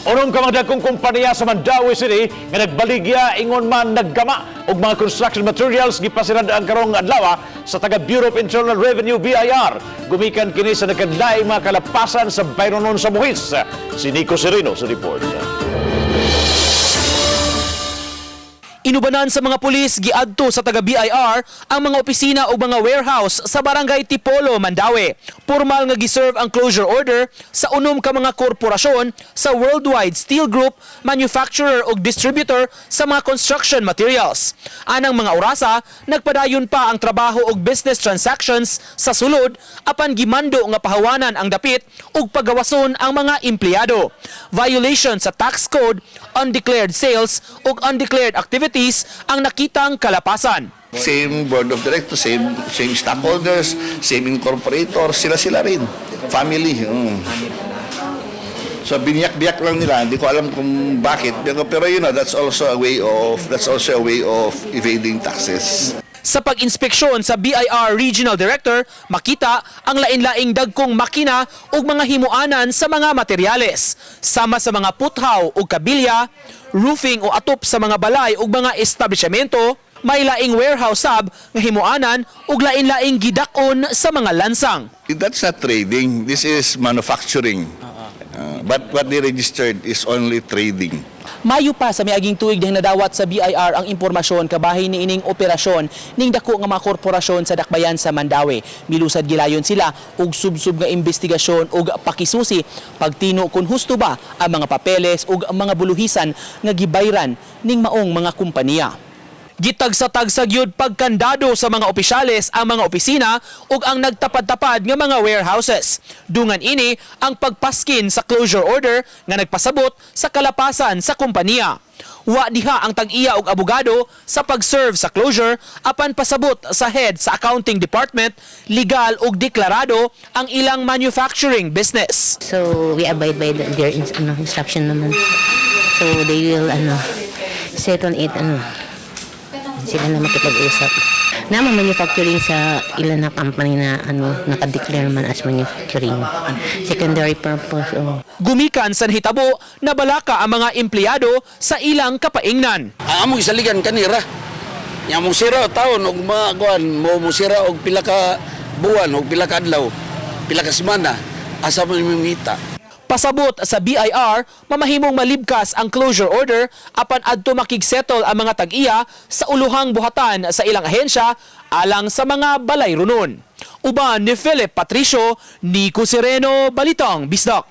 Unom ka mga dagkong kumpanya sa Mandaue City nga nagbaligya ingon man naggama og mga construction materials gipasirad ang karong adlaw sa taga Bureau of Internal Revenue BIR. Gumikan kini sa nagkadlaing mga kalapasan sa bayronon sa buhis. Si Nico Sereno sa report. Inubanan sa mga pulis giadto sa taga BIR ang mga opisina o mga warehouse sa barangay Tipolo, Mandaue. Formal nga giserve ang closure order sa unom ka mga korporasyon sa Worldwide Steel Group, manufacturer o distributor sa mga construction materials. Anang mga orasa, nagpadayon pa ang trabaho o business transactions sa sulod apan gimando nga pahawanan ang dapit ug pagawason ang mga empleyado. Violation sa tax code, undeclared sales ug undeclared activities ang nakitang kalapasan. Same board of directors, same stockholders, same incorporator, sila rin. Family. So biniyak-biyak lang nila, hindi ko alam kung bakit. Pero that's also a way of evading taxes. Sa pag-inspeksyon sa BIR Regional Director, makita ang lain-laing dagkong makina ug mga himuanan sa mga materyales, sama sa mga puthaw ug kabilya, roofing o atop sa mga balay ug mga establishmento, may laing warehouse sub nga himuanan ug lain-laing gidakon sa mga lansang. That's not trading. This is manufacturing. But what they registered is only trading. Mayo pa sa miaging tuig ding nadawat sa BIR ang impormasyon kabahin ni ining operasyon ning dako nga mga korporasyon sa dakbayan sa Mandaue. Milusad gilayon sila og subsub nga investigasyon ug pakisusi pagtino kung husto ba ang mga papeles ug mga buluhisan nga gibayran ning maong mga kompanya. Gitagsa-tagsa gyud pagkandado sa mga opisyales ang mga opisina ug ang nagtapad-tapad nga mga warehouses. Dungan ini ang pagpaskin sa closure order nga nagpasabot sa kalapasan sa kompanya. Wa diha ang tag-iya og abogado sa pag-serve sa closure apan pasabot sa head sa accounting department, legal ug deklarado ang ilang manufacturing business. So we abide by their instruction naman. So they will settle it sila na makipag-usap. Naman manufacturing sa ilan na company na naka-declare man as manufacturing. Secondary purpose. Gumikan sa hitabo na balaka ang mga empleyado sa ilang kapaingnan. Among isaligan kanira. Nya mong sira taon og mga kuan mo sira og pila ka buwan og pila ka adlaw, pila ka semana asa man mimita. Pasabot sa BIR, mamahimong malibkas ang closure order apan adto makigsettle ang mga tag-iya sa uluhang buhatan sa ilang ahensya alang sa mga balay runon. Uban ni Philip Patricio, Nico Sereno, Balitang Bisdak.